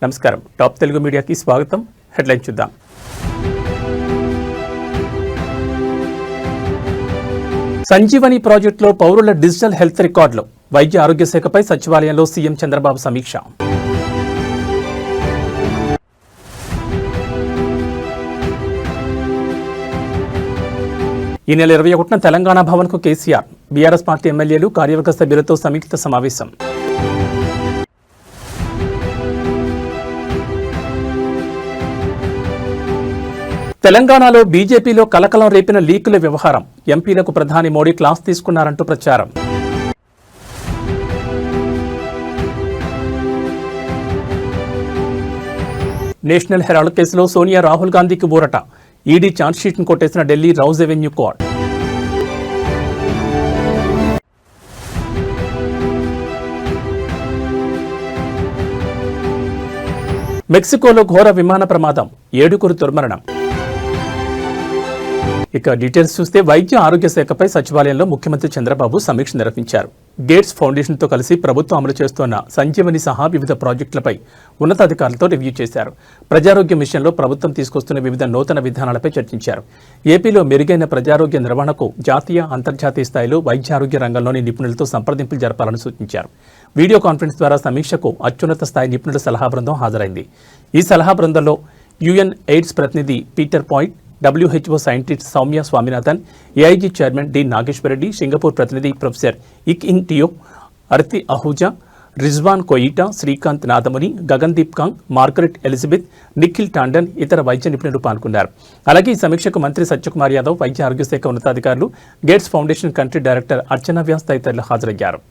నమస్కారం. టాప్ తెలుగు మీడియాకి స్వాగతం. హెడ్లైన్ చూద్దాం. సంజీవని ప్రాజెక్టులో పౌరుల డిజిటల్ హెల్త్ రికార్డులు. వైద్య ఆరోగ్య శాఖపై సచివాలయంలో సీఎం చంద్రబాబు సమీక్ష. ఈ నెల 21న తెలంగాణ భవన్కు కేసీఆర్, బీఆర్ఎస్ పార్టీ ఎమ్మెల్యేలు, కార్యవర్గ సభ్యులతో సంయుక్త సమావేశం. తెలంగాణలో బీజేపీలో కలకలం రేపిన లీకుల వ్యవహారం. ఎంపీలకు ప్రధాని మోడీ క్లాస్ తీసుకున్నారంటూ ప్రచారం. నేషనల్ హెరాల్డ్ కేసులో సోనియా, రాహుల్ గాంధీకి ఊరట. ఈడీ ఛార్జ్షీట్ను కొట్టేసిన ఢిల్లీ రౌజ్ ఎవెన్యూ కోర్ట్. మెక్సికోలో ఘోర విమాన ప్రమాదం, 7 దుర్మరణం. ఇక డీటెయిల్స్ చూస్తే వైద్య ఆరోగ్య శాఖపై సచివాలయంలో ముఖ్యమంత్రి చంద్రబాబు సమీక్ష నిర్వహించారు. గేట్స్ ఫౌండేషన్తో కలిసి ప్రభుత్వం అమలు చేస్తున్న సంజీవని సహా వివిధ ప్రాజెక్టులపై ఉన్నతాధికారులతో రివ్యూ చేశారు. ప్రజారోగ్య మిషన్లో ప్రభుత్వం తీసుకొస్తున్న వివిధ నూతన విధానాలపై చర్చించారు. ఏపీలో మెరుగైన ప్రజారోగ్య నిర్వహణకు జాతీయ, అంతర్జాతీయ స్థాయిలో వైద్యారోగ్య రంగంలోని నిపుణులతో సంప్రదింపులు జరపాలని సూచించారు. వీడియో కాన్ఫరెన్స్ ద్వారా సమీక్షకు అత్యున్నత స్థాయి నిపుణుల సలహా బృందం హాజరైంది. ఈ సలహా బృందంలో యుఎన్ ఎయిడ్స్ ప్రతినిధి Peter Point, WHO scientist Soumya Swaminathan, AIG chairman D Nageswara Reddy, Singapore ప్రతినిధి professor Ik In Teo, Arti Ahuja, Rizwan Koita, Srikanth Nadamuni, Gagandeep Kang, Margaret Elizabeth, Nikhil Tandon, ఇతర వైద్య నిపుణులు పాల్గొన్నారు. అలాగే ఈ సమీక్షకు మంత్రి సత్యకుమార్ యాదవ్, వైద్య ఆరోగ్య శాఖ ఉన్నతాధికారులు, గేట్స్ ఫౌండేషన్ కంట్రీ డైరెక్టర్ అర్చనా వ్యాస్ తదితరులు హాజరయ్యారు.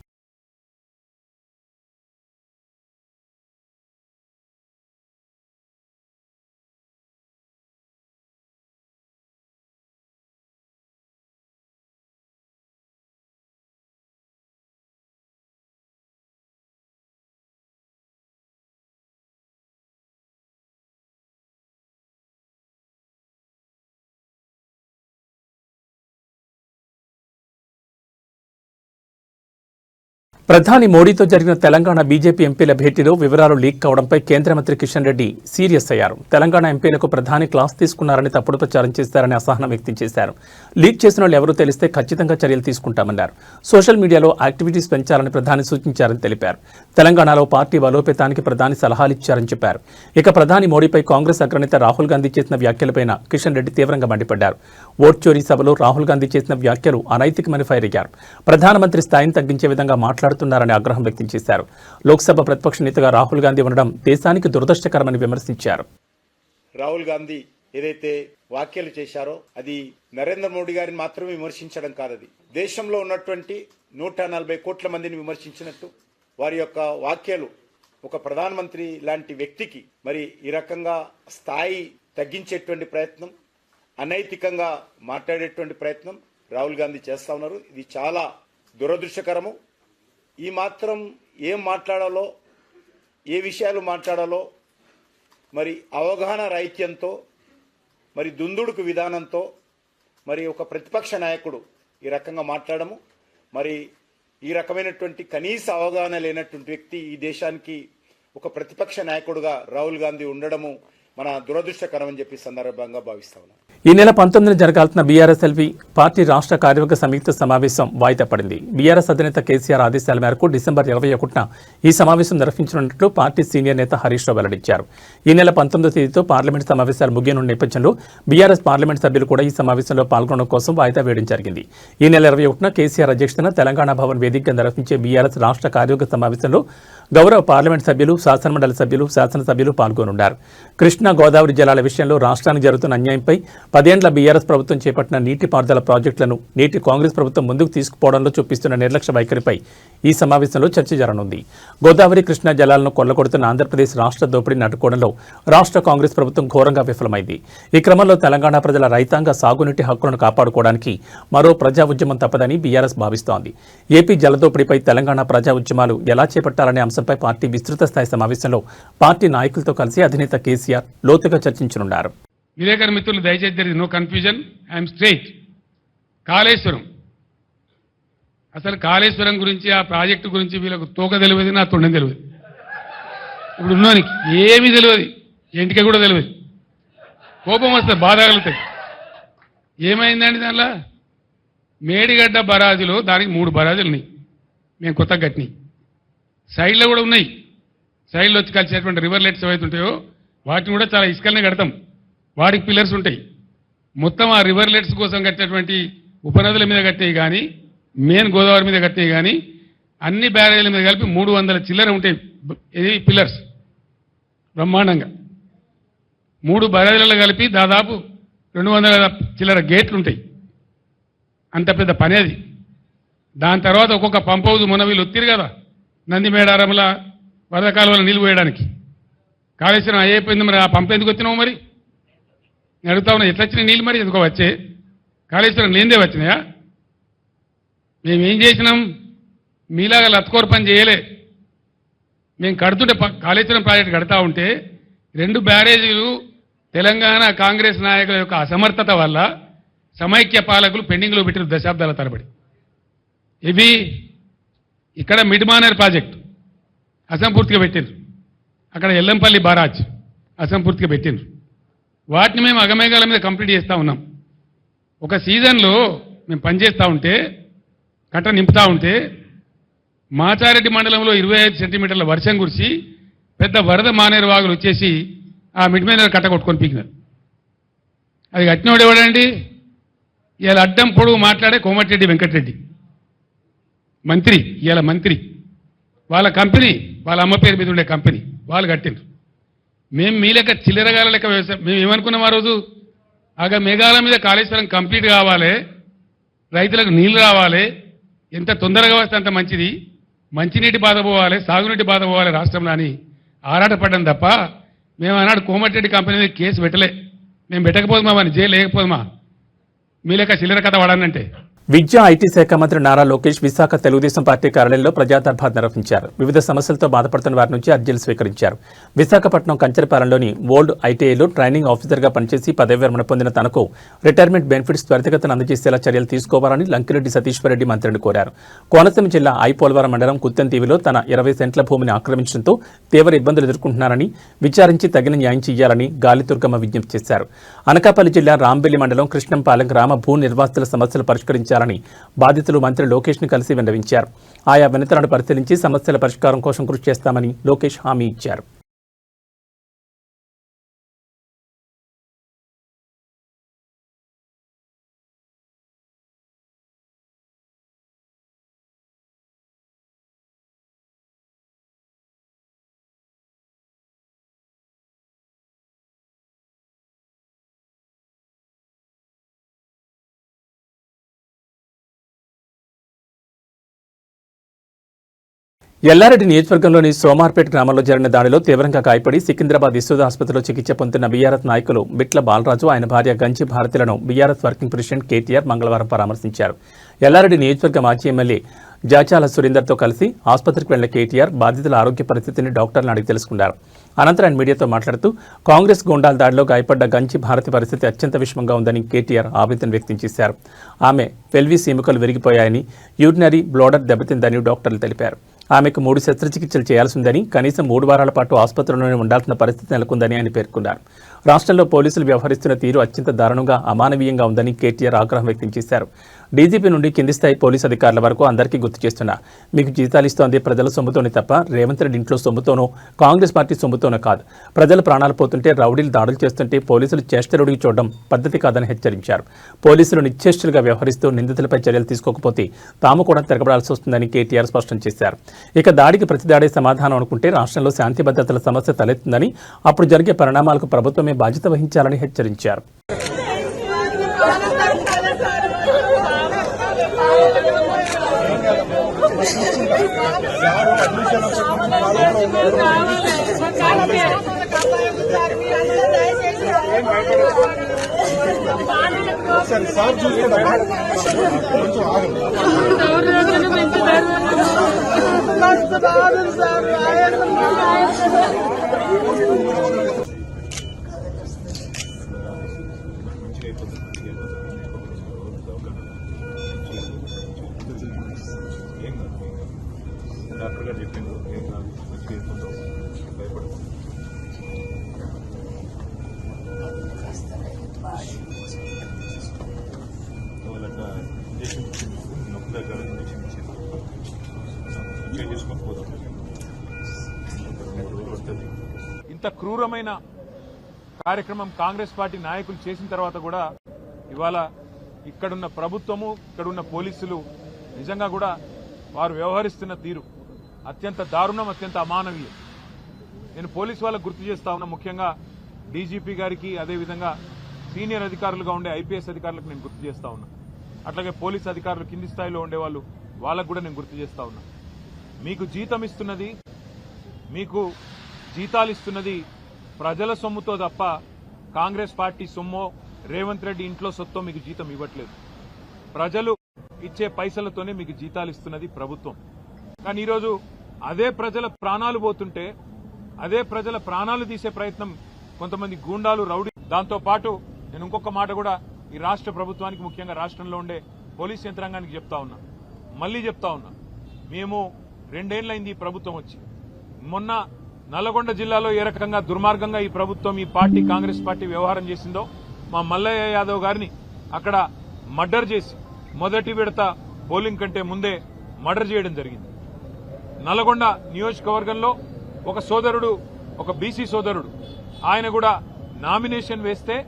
ప్రధాని మోడీతో జరిగిన తెలంగాణ బీజేపీ ఎంపీల భేటీలో వివరాలు లీక్ కావడంపై కేంద్ర మంత్రి కిషన్ రెడ్డి సీరియస్ అయ్యారు. తెలంగాణ ఎంపీలకు ప్రధాని క్లాస్ తీసుకున్నారని తప్పుడు ప్రచారం చేశారని అసహనం వ్యక్తం చేశారు. లీక్ చేసిన వాళ్ళు ఎవరూ తెలిస్తే ఖచ్చితంగా చర్యలు తీసుకుంటామన్నారు. సోషల్ మీడియాలో యాక్టివిటీస్ పెంచాలని ప్రధాని సూచించారని తెలిపారు. తెలంగాణలో పార్టీ బలోపేతానికి ప్రధాని సలహాలిచ్చారని చెప్పారు. ఇక ప్రధాని మోడీపై కాంగ్రెస్ అగ్రనేత రాహుల్ గాంధీ చేసిన వ్యాఖ్యలపైన కిషన్ రెడ్డి తీవ్రంగా మండిపడ్డారు. ఓట్ చోరీ సభలో రాహుల్ గాంధీ చేసిన వ్యాఖ్యలు అనైతికమని ఫైర్ అయ్యారు. ప్రధానమంత్రి స్థాయిని తగ్గించే విధంగా మాట్లాడుతున్నారని ఆగ్రహం వ్యక్తం చేశారు. లోక్సభ ప్రతిపక్ష నేతగా రాహుల్ గాంధీ ఉండడం దేశానికి దురదృష్టకరమని విమర్శించారు. రాహుల్ గాంధీ ఏదైతే వ్యాఖ్యలు చేశారో అది నరేంద్ర మోడీ గారిని మాత్రమే విమర్శించడం కాదది దేశంలో ఉన్నటువంటి 140 కోట్ల మందిని విమర్శించినట్టు వారి యొక్క వ్యాఖ్యలు ఒక ప్రధానమంత్రి లాంటి వ్యక్తికి మరి ఈ రకంగా స్థాయి తగ్గించేటువంటి ప్రయత్నం, అనైతికంగా మాట్లాడేటువంటి ప్రయత్నం రాహుల్ గాంధీ చేస్తా ఉన్నారు. ఇది చాలా దురదృష్టకరము. ఈ మాత్రం ఏం మాట్లాడాలో, ఏ విషయాలు మాట్లాడాలో మరి అవగాహన రాహిత్యంతో, మరి దుందుడుకు విధానంతో మరి ఒక ప్రతిపక్ష నాయకుడు ఈ రకంగా మాట్లాడము, మరి ఈ రకమైనటువంటి కనీస అవగాహన లేనటువంటి వ్యక్తి ఈ దేశానికి ఒక ప్రతిపక్ష నాయకుడుగా రాహుల్ గాంధీ ఉండడము మన దురదృష్టకరమని చెప్పి సందర్భంగా భావిస్తా ఉన్నాను. ఈ నెల 19న జరగాల్సిన బీఆర్ఎస్ఎల్వి పార్టీ రాష్ట్ర కార్యవర్గ సంయుక్త సమావేశం వాయిదా పడింది. బీఆర్ఎస్ అధినేత కేసీఆర్ ఆదేశాల మేరకు డిసెంబర్ 21న ఈ సమావేశం నిర్వహించనున్నట్లు పార్టీ సీనియర్ నేత హరీష్ రావు వెల్లడించారు. ఈ నెల 19వ తేదీతో పార్లమెంట్ సమావేశాలు ముగియనున్న నేపథ్యంలో బీఆర్ఎస్ పార్లమెంట్ సభ్యులు కూడా ఈ సమావేశంలో పాల్గొనడం కోసం వాయిదా వేయడం జరిగింది. ఈ నెల 21న కేసీఆర్ అధ్యక్షతన తెలంగాణ భవన్ వేదికగా నిర్వహించే బీఆర్ఎస్ రాష్ట్ర కార్యవర్గ సమావేశంలో గౌరవ పార్లమెంట్ సభ్యులు, శాసనమండలి సభ్యులు, శాసనసభ్యులు పాల్గొనున్నారు. కృష్ణా గోదావరి జలాల విషయంలో రాష్ట్రానికి జరుగుతున్న అన్యాయంపై 10 ఏళ్ల బీఆర్ఎస్ ప్రభుత్వం చేపట్టిన నీటిపారుదల ప్రాజెక్టులను నేటి కాంగ్రెస్ ప్రభుత్వం ముందుకు తీసుకుపోవడంలో చూపిస్తున్న నిర్లక్ష్య వైఖరిపై ఈ సమావేశంలో చర్చ జరగనుంది. గోదావరి, కృష్ణా జలాలను కొల్లగొడుతున్న ఆంధ్రప్రదేశ్ రాష్ట్ర దోపిడీని అడ్డుకోవడంలో రాష్ట్ర కాంగ్రెస్ ప్రభుత్వం ఘోరంగా విఫలమైంది. ఈ క్రమంలో తెలంగాణ ప్రజల రైతాంగ సాగునీటి హక్కులను కాపాడుకోవడానికి మరో ప్రజా ఉద్యమం తప్పదని బీఆర్ఎస్ భావిస్తోంది. ఏపీ జలదోపిడీపై తెలంగాణ ప్రజా ఉద్యమాలు ఎలా చేపట్టాలనే అంశంపై పార్టీ విస్తృత స్థాయి సమావేశంలో పార్టీ నాయకులతో కలిసి అధినేత కేసీఆర్ లోతుగా చర్చించనున్నారు. విలేకరు మిత్రులు దయచేసి there is no confusion, I am straight. Kaleshwaram, అసలు కాళేశ్వరం గురించి, ఆ ప్రాజెక్టు గురించి వీళ్ళకు తోక తెలియదు, నా తొండం తెలియదు. ఇప్పుడు ఉన్నోనికి ఏమీ తెలియదు, ఇంటికి కూడా తెలియదు. కోపం వస్తుంది, బాధ కలుగుతాయి. ఏమైందండి దానిలో? మేడిగడ్డ బరాజులో దానికి 3 బరాజులు ఉన్నాయి, మేము కొత్తగా కట్టినాయి. సైడ్లో కూడా ఉన్నాయి, సైడ్లో వచ్చి కలిసేటువంటి రివర్లెట్స్ ఏవైతే ఉంటాయో వాటిని కూడా చాలా ఇసుకలనే కడతాం, వాటికి పిల్లర్స్ ఉంటాయి. మొత్తం ఆ రివర్లెట్స్ కోసం కట్టినటువంటి ఉపనదుల మీద కట్టినవి కానీ, మెయిన్ గోదావరి మీద కట్టినవి కానీ, అన్ని బ్యారేజీల మీద కలిపి 300 చిల్లర ఉంటాయి ఇది పిల్లర్స్. బ్రహ్మాండంగా 3 బ్యారేజీలలో కలిపి దాదాపు 200 చిల్లర గేట్లు ఉంటాయి. అంత పెద్ద పని అది. దాని తర్వాత ఒక్కొక్క పంప్ హౌస్ మొన్న వీళ్ళు ఒత్తిరు కదా, నంది మేడారంల వరద కాలువలో నీళ్ళు పోయడానికి. కాళేశ్వరం అయిపోయింది, మరి ఆ పంప్ ఎందుకు వచ్చినావు? మరి నేను అడుగుతా ఉన్నా, ఎట్లా వచ్చినాయి నీళ్ళు? మరి ఎందుకో వచ్చే కాళేశ్వరం లేనిదే వచ్చినాయా? మేమేం చేసినాం? మీలాగా లత్కోర పని చేయలే. మేము కడుతుంటే కాళేశ్వరం ప్రాజెక్టు కడతా ఉంటే 2 బ్యారేజీలు తెలంగాణ కాంగ్రెస్ నాయకుల యొక్క అసమర్థత వల్ల సమైక్య పాలకులు పెండింగ్లో పెట్టిన దశాబ్దాల తరబడి. ఇవి ఇక్కడ మిడ్మానర్ ప్రాజెక్టు అసంపూర్తిగా పెట్టిండ్రు, అక్కడ ఎల్లంపల్లి బారాజ్ అసంపూర్తిగా పెట్టిండ్రు. వాటిని మేము అగమేఘాల మీద కంప్లీట్ చేస్తూ ఉన్నాం. ఒక సీజన్లో మేము పనిచేస్తూ ఉంటే, కట్ట నింపుతూ ఉంటే, మాచారెడ్డి మండలంలో 25 సెంటీమీటర్ల వర్షం కురిసి పెద్ద వరద మానేరు వాగులు వచ్చేసి ఆ మిడ్మైనర్ కట్ట కొట్టుకొని పీకినారు. అది కట్టినోడు ఎవడండి? ఇలా అడ్డం పొడుగు మాట్లాడే కోమటిరెడ్డి వెంకటరెడ్డి మంత్రి, ఇలా మంత్రి. వాళ్ళ కంపెనీ, వాళ్ళ అమ్మ పేరు మీద ఉండే కంపెనీ వాళ్ళు కట్టిండ్రు. మేము మీ లెక్క చిల్లరగాల లెక్క వ్యవసాయం. మేము ఏమనుకున్నాం ఆ రోజు? మేఘాల మీద కాళేశ్వరం కంప్లీట్ కావాలి, రైతులకు నీళ్లు రావాలి, ఎంత తొందరగా వస్తే అంత మంచిది, మంచినీటి బాధ పోవాలి, సాగునీటి బాధ పోవాలి రాష్ట్రంలో అని ఆరాటపడ్డాం తప్ప మేము ఆనాడు కోమటిరెడ్డి కంపెనీ మీద కేసు పెట్టలే. మేము పెట్టకపోదుమా, అని జైలు లేకపోదుమా? మీ లెక్క చిల్లర కథ వాడానంటే. విద్యా ఐటీ శాఖ మంత్రి నారా లోకేష్ విశాఖ తెలుగుదేశం పార్టీ కార్యాలయంలో ప్రజాదర్బార్ నిర్వహించారు. వివిధ సమస్యలతో బాధపడుతున్న వారి నుంచి అర్జీలు స్వీకరించారు. విశాఖపట్నం కంచరపాలెంలోని ఓల్డ్ ఐటీఐలో ట్రైనింగ్ ఆఫీసర్గా పనిచేసి పదవి విరమణ పొందిన తనకు రిటైర్మెంట్ బెనిఫిట్స్ త్వరితగతిన అందజేసేలా చర్యలు తీసుకోవాలని లంకిరెడ్డి సతీశ్వరరెడ్డి మంత్రిని కోరారు. కోనసీమ జిల్లా ఐపోలవరం మండలం కుత్తెంతీవిలో తన 20 సెంట్ల భూమిని ఆక్రమించడంతో తీవ్ర ఇబ్బందులు ఎదుర్కొంటున్నారని, విచారించి తగిన న్యాయం చేయాలని గాలిదుర్గమ్మ విజ్ఞప్తి చేశారు. అనకాపల్లి జిల్లా రాంబెల్లి మండలం కృష్ణంపాలెం గ్రామ భూ నిర్వాసితుల సమస్యలు పరిష్కరించాలని బాధితులు మంత్రి లోకేష్ ని కలిసి విన్నవించారు. ఆయా వినతులను పరిశీలించి సమస్యల పరిష్కారం కోసం కృషి చేస్తామని లోకేష్ హామీ ఇచ్చారు. ఎల్లారెడ్డి నియోజకవర్గంలోని సోమార్పేట గ్రామంలో జరిగిన దాడిలో తీవ్రంగా గాయపడి సికింద్రాబాద్ యశోద ఆసుపత్రిలో చికిత్స పొందుతున్న బీఆర్ఎస్ నాయకులు బిట్ల బాలరాజు, ఆయన భార్య గంజి భారతిలను బీఆర్ఎస్ వర్కింగ్ ప్రెసిడెంట్ కేటీఆర్ మంగళవారం పరామర్శించారు. ఎల్లారెడ్డి నియోజకవర్గ మాజీ ఎమ్మెల్యే జాచాల సురేందర్తో కలిసి ఆసుపత్రికి వెళ్లిన కేటీఆర్ బాధితుల ఆరోగ్య పరిస్థితిని డాక్టర్లను అడిగి తెలుసుకున్నారు. అనంతరం ఆయన మీడియాతో మాట్లాడుతూ కాంగ్రెస్ గూండాల దాడిలో గాయపడ్డ గంజి భారతి పరిస్థితి అత్యంత విషమంగా ఉందని కేటీఆర్ ఆవేదన వ్యక్తం చేశారు. ఆమె పెల్విస్ ఎముకలు విరిగిపోయాయని, యూరినరీ బ్లోడర్ దెబ్బతిందని డాక్టర్లు తెలిపారు. ఆమెకు 3 శస్త్రచికిత్సలు చేయాల్సిందని, కనీసం 3 వారాల పాటు ఆసుపత్రిలోనే ఉండాల్సిన పరిస్థితి నెలకొందని ఆయన పేర్కొన్నారు. రాష్ట్రంలో పోలీసులు వ్యవహరిస్తున్న తీరు అత్యంత దారుణంగా, అమానవీయంగా ఉందని కేటీఆర్ ఆగ్రహం వ్యక్తం చేశారు. డీజీపీ నుండి కింది స్థాయి పోలీసు అధికారుల వరకు అందరికీ గుర్తు చేస్తున్నా, మీకు జీతాలు ఇస్తోంది ప్రజల సొమ్ముతోనే తప్ప రేవంత్ రెడ్డి ఇంట్లో సొమ్ముతోనో కాంగ్రెస్ పార్టీ సొమ్ముతోనో కాదు. ప్రజల ప్రాణాలు పోతుంటే రౌడీలు దాడులు చేస్తుంటే పోలీసులు చేష్టలుడికి చూడడం పద్ధతి కాదని హెచ్చరించారు. పోలీసులు నిశ్చేష్టులుగా వ్యవహరిస్తూ నిందితులపై చర్యలు తీసుకోకపోతే తాము కూడా తిరగబడాల్సి వస్తుందని కేటీఆర్ స్పష్టం చేశారు. ఇక దాడికి ప్రతిదాడే సమాధానం అనుకుంటే రాష్ట్రంలో శాంతి భద్రతల సమస్య తలెత్తుందని, అప్పుడు జరిగే పరిణామాలకు ప్రభుత్వమే బాధ్యత వహించాలని హెచ్చరించారు. డాక్టర్ గారు చెప్పిండు, ఏం కాదు, మంచిగా అయిపోతావు, భయపడదు. ఇంత క్రూరమైన కార్యక్రమం కాంగ్రెస్ పార్టీ నాయకులు చేసిన తర్వాత కూడా ఇవాళ ఇక్కడున్న ప్రభుత్వము ఇక్కడున్న పోలీసులు నిజంగా కూడా వారు వ్యవహరిస్తున్న తీరు అత్యంత దారుణం, అత్యంత అమానవీయం. నేను పోలీసు వాళ్ళకు గుర్తు చేస్తా ఉన్నా, ముఖ్యంగా డీజీపీ గారికి, అదేవిధంగా సీనియర్ అధికారులుగా ఉండే ఐపీఎస్ అధికారులకు నేను గుర్తు చేస్తా ఉన్నా. అట్లాగే పోలీస్ అధికారులు కింది స్థాయిలో ఉండేవాళ్ళు వాళ్ళకు కూడా నేను గుర్తు చేస్తా ఉన్నా. మీకు జీతం ఇస్తున్నది, మీకు జీతాలు ఇస్తున్నది ప్రజల సొమ్ముతో తప్ప కాంగ్రెస్ పార్టీ సొమ్మో రేవంత్ రెడ్డి ఇంట్లో సొత్తో మీకు జీతం ఇవ్వట్లేదు. ప్రజలు ఇచ్చే పైసలతోనే మీకు జీతాలు ఇస్తున్నది ప్రభుత్వం. కానీ ఈరోజు అదే ప్రజల ప్రాణాలు పోతుంటే, అదే ప్రజల ప్రాణాలు తీసే ప్రయత్నం కొంతమంది గూండాలు, రౌడీ. దాంతో పాటు నేను ఇంకొక మాట కూడా ఈ రాష్ట్ర ప్రభుత్వానికి, ముఖ్యంగా రాష్ట్రంలో ఉండే పోలీస్ యంత్రాంగానికి చెప్తా ఉన్నా, మళ్లీ చెప్తా ఉన్నా. మేము 2 ఏళ్లైంది ఈ ప్రభుత్వం వచ్చి. మొన్న నల్లగొండ జిల్లాలో ఏ రకంగా దుర్మార్గంగా ఈ ప్రభుత్వం, ఈ పార్టీ, కాంగ్రెస్ పార్టీ వ్యవహారం చేసిందో, మా మల్లయ్య యాదవ్ గారిని అక్కడ మర్డర్ చేసి మొదటి విడత పోలింగ్ కంటే ముందే మర్డర్ చేయడం జరిగింది. నల్లగొండ నియోజకవర్గంలో ఒక సోదరుడు, ఒక బీసీ సోదరుడు, ఆయన కూడా నామినేషన్ వేస్తే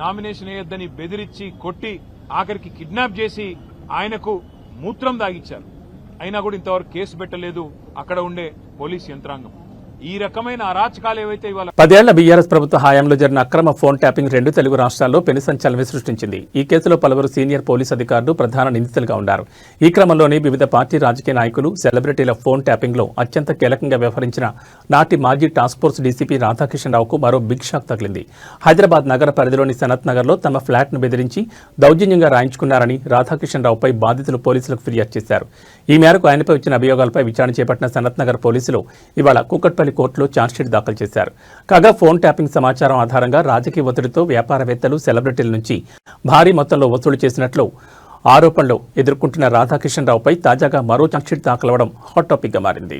నామినేషన్ వేయొద్దని బెదిరించి, కొట్టి, ఆఖరికి కిడ్నాప్ చేసి ఆయనకు మూత్రం దాగిచ్చారు. అయినా కూడా ఇంతవరకు కేసు పెట్టలేదు అక్కడ ఉండే పోలీస్ యంత్రాంగం. ఈ రకమైన అరాచకాలు ఏవైతే ఇవాళ 10 ఏళ్ల బీఆర్ఎస్ ప్రభుత్వ హయాంలో జరిగిన అక్రమ ఫోన్ ట్యాపింగ్ 2 తెలుగు రాష్ట్రాల్లో పెను సంచలనం సృష్టించింది. ఈ కేసులో పలువురు సీనియర్ పోలీస్ అధికారులు ప్రధాన నిందితులుగా ఉన్నారు. ఈ క్రమంలోనే వివిధ పార్టీ రాజకీయ నాయకులు, సెలబ్రిటీల ఫోన్ ట్యాపింగ్ లో అత్యంత కీలకంగా వ్యవహరించిన నాటి మాజీ టాస్క్ ఫోర్స్ డీసీపీ రాధాకిషన్ రావుకు మరో బిగ్ షాక్ తగిలింది. హైదరాబాద్ నగర పరిధిలోని సనత్ నగర్ లో తమ ఫ్లాట్ ను బెదిరించి దౌర్జన్యంగా రాయించుకున్నారని రాధాకిషన్ రావుపై బాధితులు పోలీసులకు ఫిర్యాదు చేశారు. ఈ మేరకు ఆయనపై వచ్చిన అభియోగాలపై విచారణ చేపట్టిన సనత్ నగర్ పోలీసులు ఇవాళ కూకట్పల్లి కోర్టులో ఛార్జ్షీట్ దాఖలు చేశారు. కాగా ఫోన్ ట్యాపింగ్ సమాచారం ఆధారంగా రాజకీయ ఒత్తిడితో వ్యాపారవేత్తలు, సెలబ్రిటీల నుంచి భారీ మొత్తంలో వసూలు చేసినట్లు ఆరోపణలు ఎదుర్కొంటున్న రాధాకిషన్ రావుపై తాజాగా మరో ఛార్జ్షీట్ దాఖలవడం హాట్ టాపిక్ గా మారింది.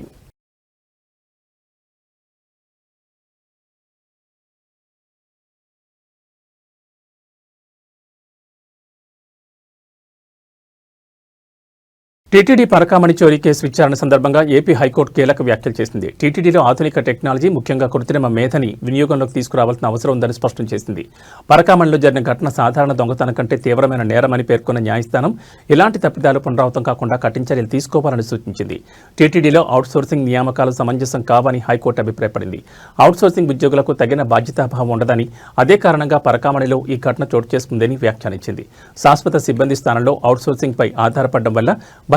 టీటీడీ పరకామణి చోరీ కేసు విచారణ సందర్భంగా ఏపీ హైకోర్టు కీలక వ్యాఖ్యలు చేసింది. టీటీడీలో ఆధునిక టెక్నాలజీ, ముఖ్యంగా కృత్రిమ మేధని వినియోగంలోకి తీసుకురావాల్సిన అవసరం ఉందని స్పష్టం చేసింది. పరకామణిలో జరిగిన ఘటన సాధారణ దొంగతనం కంటే తీవ్రమైన నేరమని పేర్కొన్న న్యాయస్థానం ఇలాంటి తప్పిదాలు పునరావృతం కాకుండా కఠిన చర్యలు తీసుకోవాలని సూచించింది. టీటీడీలో అవుట్సోర్సింగ్ నియామకాలు సమంజసం కావని హైకోర్టు అభిప్రాయపడింది. అవుట్సోర్సింగ్ ఉద్యోగులకు తగిన బాధ్యతాభావం ఉండదని, అదే కారణంగా పరకామణిలో ఈ ఘటన చోటు చేసుకుందని వ్యాఖ్యానించింది. శాశ్వత సిబ్బంది స్థానంలో అవుట్సోర్సింగ్ పై ఆధారపడడం వల్ల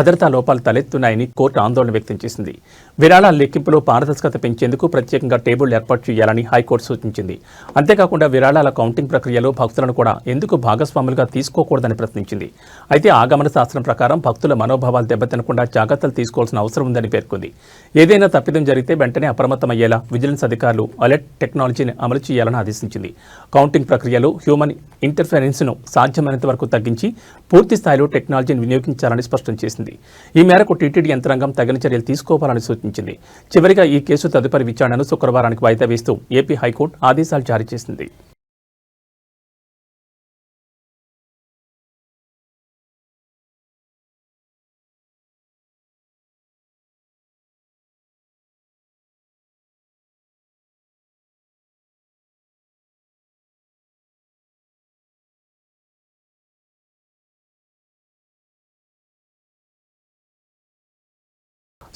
భద్రతా లోపాలు తలెత్తున్నాయని కోర్టు ఆందోళన వ్యక్తం చేసింది. విరాళాల లెక్కింపులో పారదర్శకత పెంచేందుకు ప్రత్యేకంగా టేబుల్ ఏర్పాటు చేయాలని హైకోర్టు సూచించింది. అంతేకాకుండా విరాళాల కౌంటింగ్ ప్రక్రియలో భక్తులను కూడా ఎందుకు భాగస్వాములుగా తీసుకోకూడదని ప్రశ్నించింది. అయితే ఆగమన శాస్త్రం ప్రకారం భక్తుల మనోభావాలు దెబ్బతినకుండా జాగ్రత్తలు తీసుకోవాల్సిన అవసరం ఉందని పేర్కొంది. ఏదైనా తప్పిదం జరిగితే వెంటనే అప్రమత్తమయ్యేలా విజిలెన్స్ అధికారులు అలర్ట్ టెక్నాలజీని అమలు చేయాలని ఆదేశించింది. కౌంటింగ్ ప్రక్రియలో హ్యూమన్ ఇంటర్ఫెరెన్స్ ను సాధ్యమైనంత వరకు తగ్గించి పూర్తి స్థాయిలో టెక్నాలజీని వినియోగించాలని స్పష్టం చేసింది. ఈ మేరకు టీటీడీ యంత్రాంగం తగిన చర్యలు తీసుకోవాలని సూచించింది. చివరిగా ఈ కేసు తదుపరి విచారణను శుక్రవారానికి వాయిదా వేస్తూ ఏపీ హైకోర్టు ఆదేశాలు జారీ చేసింది.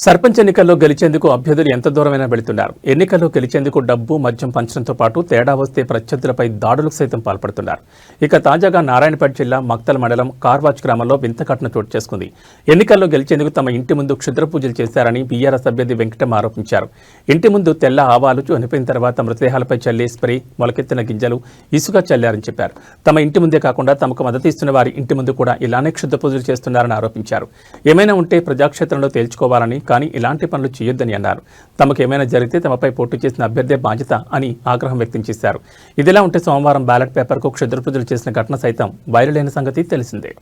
సర్పంచ్ ఎన్నికల్లో గెలిచేందుకు అభ్యర్థులు ఎంత దూరమైనా వెళుతున్నారు. ఎన్నికల్లో గెలిచేందుకు డబ్బు, మద్యం పంచడంతో పాటు తేడా వస్తే ప్రత్యర్థులపై దాడులకు సైతం పాల్పడుతున్నారు. ఇక తాజాగా నారాయణపేట జిల్లా మక్తల్ మండలం కార్వాచ్ గ్రామంలో వింత ఘటన చోటు చేసుకుంది. ఎన్నికల్లో గెలిచేందుకు తమ ఇంటి ముందు క్షుద్ర పూజలు చేశారని బీఆర్ఎస్ అభ్యర్థి వెంకటమ్మ ఆరోపించారు. ఇంటి ముందు తెల్ల ఆవాలు చనిపోయిన తర్వాత మృతదేహాలపై చల్లే స్ప్రే, మొలకెత్తిన గింజలు, ఇసుక చల్లారని చెప్పారు. తమ ఇంటి ముందే కాకుండా తమకు మద్దతు ఇస్తున్న వారి ఇంటి ముందు కూడా ఇలానే క్షుద్ర పూజలు చేస్తున్నారని ఆరోపించారు. ఏమైనా ఉంటే ప్రజాక్షేత్రంలో తేల్చుకోవాలని, కానీ ఇలాంటి పనులు చేయొద్దని అన్నారు. తమకేమైనా జరిగితే తమపై పోటీ చేసిన అభ్యర్థే బాధ్యత అని ఆగ్రహం వ్యక్తం చేశారు. ఇదిలా ఉంటే సోమవారం బ్యాలెట్ పేపర్కు క్షుద్ర పూజలు చేసిన ఘటన సైతం వైరల్ అయిన సంగతి తెలిసిందే.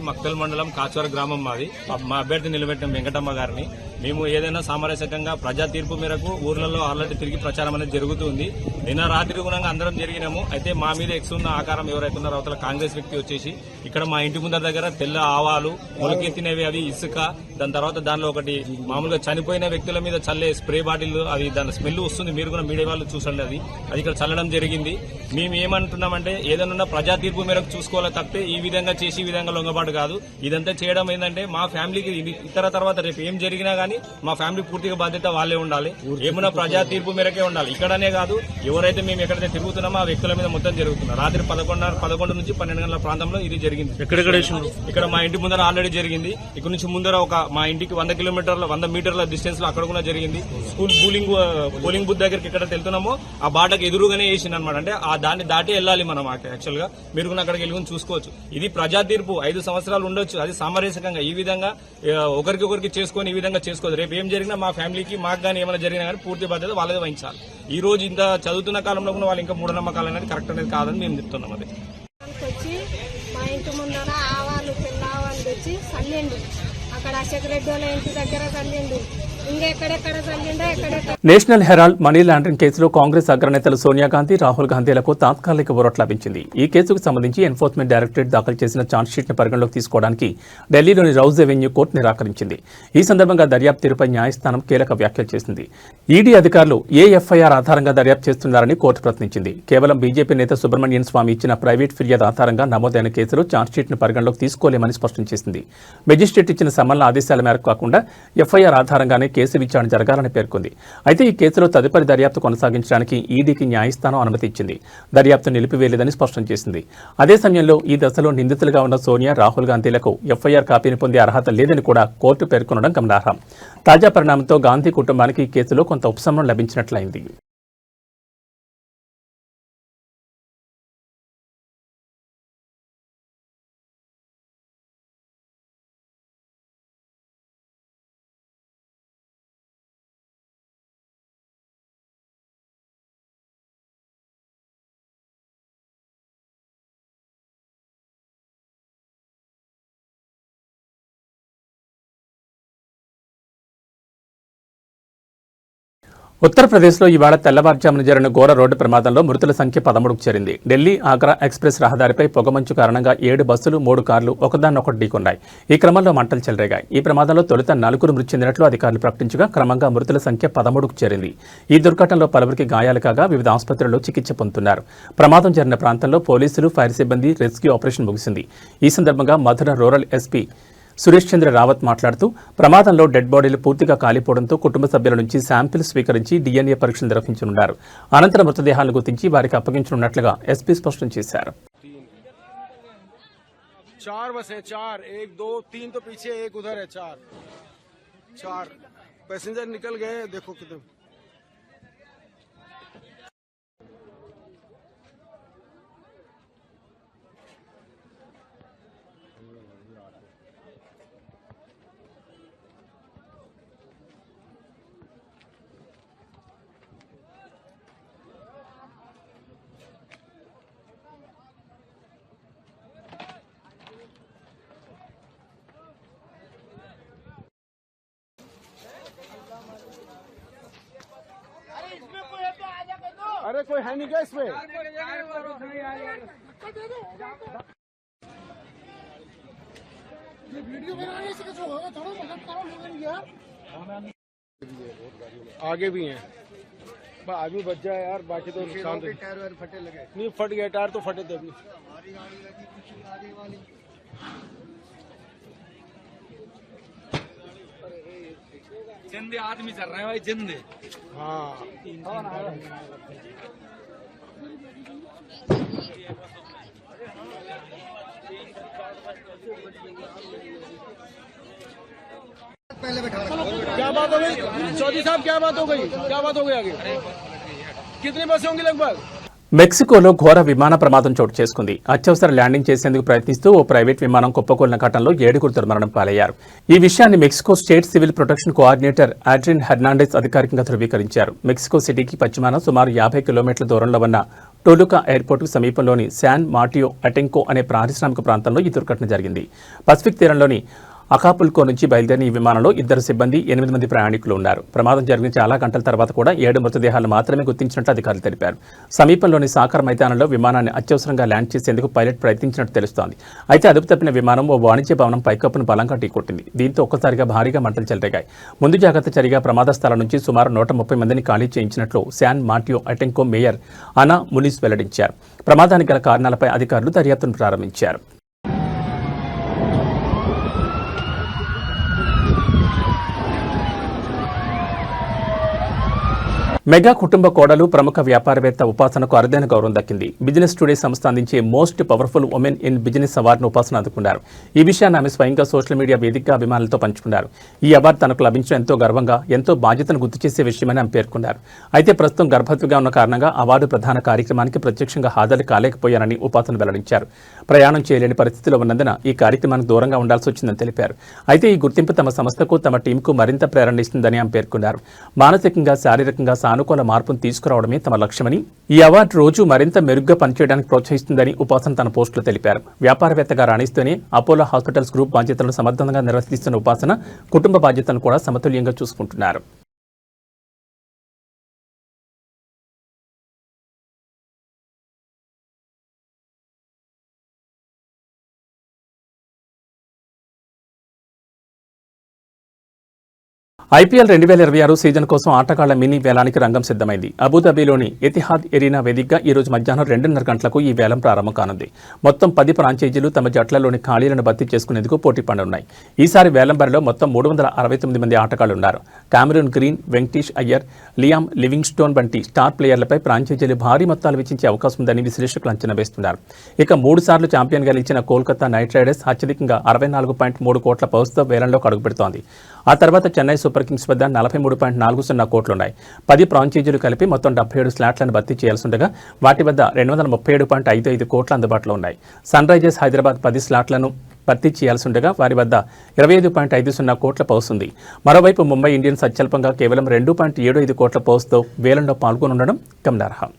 మక్తల్ మండలం కాచవర గ్రామం మాది. మా అభ్యర్థి నిలబెట్టిన వెంకటమ్మ గారిని మేము ఏదైనా సామరస్యకంగా ప్రజా తీర్పు మేరకు ఊర్లలో ఆల్రెడీ తిరిగి ప్రచారం అనేది జరుగుతుంది. నిన్న రాత్రి గుణంగా అందరం జరిగినాము. అయితే మా మీద ఎక్సున్న ఆకారం ఎవరైతే ఉన్నారో అవతల కాంగ్రెస్ వ్యక్తి వచ్చేసి ఇక్కడ మా ఇంటి ముందర దగ్గర తెల్ల ఆవాలు మొలకెత్తినవి, అవి ఇసుక, దాని తర్వాత దానిలో ఒకటి మామూలుగా చనిపోయిన వ్యక్తుల మీద చల్లే స్ప్రే బాటిల్, అవి దాని స్మెల్ వస్తుంది. మీరు కూడా మీడియా వాళ్ళు చూసండి. అది ఇక్కడ చల్లడం జరిగింది. మేము ఏమంటున్నామంటే ఏదైనా ప్రజా తీర్పు మేరకు చూసుకోవాలి తప్పితే ఈ విధంగా చేసి ఈ విధంగా లొంగబాటు కాదు. ఇదంతా చేయడం ఏంటంటే మా ఫ్యామిలీకి ఇతర తర్వాత రేపు ఏం జరిగినా గానీ మా ఫ్యామిలీ పూర్తిగా బాధ్యత వాళ్ళే ఉండాలి. ఏమన్నా ప్రజా తీర్పు మేరకే ఉండాలి. ఇక్కడనే కాదు, ఎవరైతే మేము ఎక్కడైతే తిరుగుతున్నామో ఆ వ్యక్తుల మీద మొత్తం జరుగుతుంది. రాత్రి 11 నుంచి 12 గంటల ప్రాంతంలో ఇది జరిగింది. ఇక్కడ మా ఇంటి ముందర ఆల్రెడీ జరిగింది. ఇక్కడ నుంచి ముందర ఒక మా ఇంటికి 100 మీటర్ల డిస్టెన్స్ లో అక్కడ కూడా జరిగింది. స్కూల్ పోలింగ్ బూత్ దగ్గరికి ఎక్కడ వెళ్తున్నామో ఆ బాటకు ఎదురుగానే వేసింది అనమాట. అంటే ఆ దాన్ని దాటి వెళ్ళాలి మనం. యాక్చువల్ గా మీరు కూడా అక్కడికి వెళ్ళి చూసుకోవచ్చు. ఇది ప్రజా తీర్పు 5 సంవత్సరాలు ఉండొచ్చు. అది సామరస్యకంగా ఈ విధంగా ఒకరికి చేసుకొని ఈ విధంగా చేసుకోవచ్చు. రేపు ఏం జరిగినా మా ఫ్యామిలీకి మాకు కానీ ఏమైనా జరిగినా కానీ పూర్తి బాధ్యత వాళ్ళదే వహించాలి. ఈ రోజు ఇంత చదువుతున్న కాలంలో కూడా వాళ్ళు ఇంకా మూఢనమ్మకాలు అనేది కరెక్ట్ అనేది కాదని మేము చెప్తున్నాం. అది వచ్చి మా ఇంటి ముందర ఆవాలు పిల్లావాలు తెచ్చి చల్లిండు. అక్కడ అశోక్ రెడ్డి వాళ్ళ ఇంటి దగ్గర చల్లిండు. ఇంకెక్కడెక్కడ చల్లిండో ఎక్కడెక్కడ. నేషనల్ హెరాల్డ్ మనీ లాండరింగ్ కేసులో కాంగ్రెస్ అగ్రనేతలు సోనియా గాంధీ, రాహుల్ గాంధీలకు తాత్కాలిక ఊరట లభించింది. ఈ కేసుకు సంబంధించి ఎన్ఫోర్స్మెంట్ డైరెక్టరేట్ దాఖలు చేసిన ఛార్జ్షీట్ను పరిగణలోకి తీసుకోవడానికి ఢిల్లీలోని రౌజ్ ఎవెన్యూ కోర్టు నిరాకరించింది. ఈ సందర్భంగా దర్యాప్తు తీరుపై న్యాయస్థానం కీలక వ్యాఖ్యలు చేసింది. ఈడీ అధికారులు ఎఫ్ఐఆర్ ఆధారంగా దర్యాప్తు చేస్తున్నారని కోర్టు ప్రశ్నించింది. కేవలం బీజేపీ నేత సుబ్రహ్మణ్యన్ స్వామి ఇచ్చిన ప్రైవేట్ ఫిర్యాదు ఆధారంగా నమోదైన కేసులో ఛార్జ్షీట్ను పరిగణలోకి తీసుకోలేమని స్పష్టం చేసింది. మెజిస్ట్రేట్ ఇచ్చిన సమన్ల ఆదేశాల మేరకు కాకుండా ఎఫ్ఐఆర్ ఆధారంగానే కేసు విచారణ జరగాలని పేర్కొంది. అయితే ఈ కేసులో తదుపరి దర్యాప్తు కొనసాగించడానికి ఈడీకి న్యాయస్థానం అనుమతి ఇచ్చింది. దర్యాప్తు నిలిపివేయలేదని స్పష్టం చేసింది. అదే సమయంలో ఈ దశలో నిందితులుగా ఉన్న సోనియా, రాహుల్ గాంధీలకు ఎఫ్ఐఆర్ కాపీని పొందే అర్హత లేదని కూడా కోర్టు పేర్కొనడం గమనార్హం. తాజా పరిణామంతో గాంధీ కుటుంబానికి ఈ కేసులో కొంత ఉపశమనం లభించినట్లయింది. ఉత్తరప్రదేశ్లో ఇవాళ తెల్లవారుజామున జరిగిన ఘోర రోడ్డు ప్రమాదంలో మృతుల సంఖ్య 13కు చేరింది. ఢిల్లీ ఆగ్రా ఎక్స్ప్రెస్ రహదారిపై పొగమంచు కారణంగా 7 బస్సులు 3 కార్లు ఒకదాన్నొకటి ఢీకొన్నాయి. ఈ క్రమంలో మంటలు చెలరేగాయి. ఈ ప్రమాదంలో తొలుత 4 మృతి చెందినట్లు అధికారులు ప్రకటించగా క్రమంగా మృతుల సంఖ్య 13కు చేరింది. ఈ దుర్ఘటనలో పలువురికి గాయాలు కాగా వివిధ ఆసుపత్రుల్లో చికిత్స పొందుతున్నారు. ప్రమాదం జరిగిన ప్రాంతంలో పోలీసులు, ఫైర్ సిబ్బంది రెస్క్యూ ఆపరేషన్ ముగిసింది. ఈ సందర్భంగా మధుర రూరల్ ఎస్పీ సురేష్ చంద్ర రావత్ మాట్లాడుతూ ప్రమాదంలో డెడ్ బాడీలు పూర్తిగా కాలిపోవడంతో కుటుంబ సభ్యుల నుంచి శాంపిల్ స్వీకరించి DNA పరీక్షలు నిర్వహించనున్నారు. అనంతరం మృతదేహాలను గుర్తించి వారికి అప్పగించనున్నట్లుగా ఎస్పీ స్పష్టం చేశారు. 4 बस है, 4 1 2 3 तो पीछे, एक उधर है, 4 पैसेंजर निकल गए. देखो कितने अरे कोई है नहीं क्या इसमें? आगे भी हैं, आदमी बच जाए यार, बाकी तो नुकसान टायर फटे लगे नहीं, फट गए टायर तो फटे थे अभी. जिंदे आदमी चल रहे हैं भाई, जिंदे. हाँ क्या बात हो गई चौधरी साहब, क्या बात हो गई आगे? कितनी बसें होंगी लगभग? మెక్సికోలో ఘోర విమాన ప్రమాదం చోటు చేసుకుంది. అత్యవసర ల్యాండింగ్ చేసేందుకు ప్రయత్నిస్తూ ఓ ప్రైవేట్ విమానం కుప్పకూలిన ఘటనలో 7 దుర్మరణం పాలయ్యారు. ఈ విషయాన్ని Mexico state civil protection coordinator Adrian Hernandez అధికారికంగా ధృవీకరించారు. మెక్సికో సిటీకి పశ్చిమాన సుమారు 50 కిలోమీటర్ల దూరంలో ఉన్న టోలుకా ఎయిర్పోర్టుకు సమీపంలోని శాన్ మాటియో అటెంకో అనే పారిశ్రామిక ప్రాంతంలో ఈ దుర్ఘటన జరిగింది. పసిఫిక్ తీరంలోని అకాపుల్కో నుంచి బయలుదేరిన ఈ విమానంలో 2 సిబ్బంది 8 మంది ప్రయాణికులు ఉన్నారు. ప్రమాదం జరిగిన చాలా గంటల తర్వాత కూడా 7 మృతదేహాలను మాత్రమే గుర్తించినట్లు అధికారులు తెలిపారు. సమీపంలోని సాకర్ మైదానంలో విమానాన్ని అత్యవసరంగా ల్యాండ్ చేసేందుకు పైలట్ ప్రయత్నించినట్టు తెలుస్తోంది. అయితే అదుపు తప్పిన విమానం ఓ వాణిజ్య భవనం పైకప్పును బలంగా ఢీకొట్టింది. దీంతో ఒక్కసారిగా భారీగా మంటలు చెలరేగాయి. ముందు జాగ్రత్త చర్యగా ప్రమాద స్థలం నుంచి సుమారు 130 మందిని ఖాళీ చేయించినట్లు శాన్ మార్టియో అటెంకో మేయర్ అనా మునిస్ వెల్లడించారు. ప్రమాదానికి గల కారణాలపై అధికారులు దర్యాప్తును ప్రారంభించారు. మెగా కుటుంబ కోడలు ప్రముఖ వ్యాపారవేత్త ఉపాసనకు అరుదైన గౌరవం దక్కింది. బిజినెస్ టుడే సంస్థ అందించే most powerful women in business అవార్డును ఉపాసన అందుకున్నారు. ఈ విషయాన్ని ఆమె స్వయంగా సోషల్ మీడియా వేదికగా అభిమానులతో పంచుకున్నారు. ఈ అవార్డు తనకు లభించడం ఎంతో గర్వంగా, ఎంతో బాధ్యతను గుర్తు చేసే విషయమని ఆమె పేర్కొన్నారు. అయితే ప్రస్తుతం గర్భవతిగా ఉన్న కారణంగా అవార్డు ప్రధాన కార్యక్రమానికి ప్రత్యక్షంగా హాజరు కాలేకపోయానని ఉపాసన వెల్లడించారు. ప్రయాణం చేయలేని పరిస్థితిలో ఉన్నందున ఈ కార్యక్రమానికి దూరంగా ఉండాల్సి వచ్చిందని తెలిపారు. అయితే ఈ గుర్తింపు తమ సంస్థకు, తమ టీంకు మరింత ప్రేరణ ఇస్తుందని ఆమె పేర్కొన్నారు. మానసికంగా, శారీరకంగా సానుకూల మార్పును తీసుకురావడమే తమ లక్ష్యమని, ఈ అవార్డు రోజు మరింత మెరుగ్గా పనిచేయడానికి ప్రోత్సహిస్తుందని ఉపాసన తన పోస్టులో తెలిపారు. వ్యాపారవేత్తగా రాణిస్తూనే అపోలో హాస్పిటల్స్ గ్రూప్ బాధ్యతలను సమర్థంగా నిర్వర్తిస్తున్న ఉపాసన కుటుంబ బాధ్యతలను కూడా సమతుల్యంగా చూసుకుంటున్నారు. ఐపీఎల్ 2026 సీజన్ కోసం ఆటగాళ్ల మినీ వేలానికి రంగం సిద్ధమైంది. అబుదాబిలోని ఎతిహాద్ ఎరీనా వేదికగా ఈ రోజు మధ్యాహ్నం 2:30 గంటలకు ఈ వేలం ప్రారంభం కానుంది. మొత్తం 10 ఫ్రాంచైజీలు తమ జట్లలోని ఖాళీలను భర్తీ చేసుకునేందుకు పోటీ పడనున్నాయి. ఈసారి వేలం బరిలో మొత్తం 369 మంది ఆటగాళ్లు ఉన్నారు. Cameron Green, Venkatesh Iyer, Liam Livingstone వంటి స్టార్ ప్లేయర్లపై ఫ్రాంచైజీలు భారీ మొత్తాలు వెచ్చించే అవకాశం ఉందని విశ్లేషకులు అంచనా వేస్తున్నారు. ఇక 3 సార్లు ఛాంపియన్గా నిలిచిన కోల్కతా నైట్ రైడర్స్ అత్యధికంగా 64.3 కోట్ల పౌస్తో వేలంలోకి అడుగుపెడుతోంది. ఆ తర్వాత చెన్నై సూపర్ కింగ్స్ వద్ద 43.40 కోట్లున్నాయి. 10 ఫ్రాంచైజీలు కలిపి మొత్తం 77 స్లాట్లను భర్తీ చేయాల్సి ఉండగా వాటి వద్ద 237.55 కోట్లు అందుబాటులో ఉన్నాయి. సన్ రైజర్స్ హైదరాబాద్ 10 స్లాట్లను భర్తీ చేయాల్సి ఉండగా వారి వద్ద 25.50 కోట్ల పౌస్ ఉంది. మరోవైపు ముంబై ఇండియన్స్ అత్యల్పంగా కేవలం 2.75 కోట్ల పౌస్తో వేలంలో పాల్గొనుండడం గమనార్హం.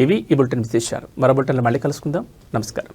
ఇవి ఈ బులెటిన్ విశేషాలు. మరో బులెటిన్లో మళ్ళీ కలుసుకుందాం. నమస్కారం.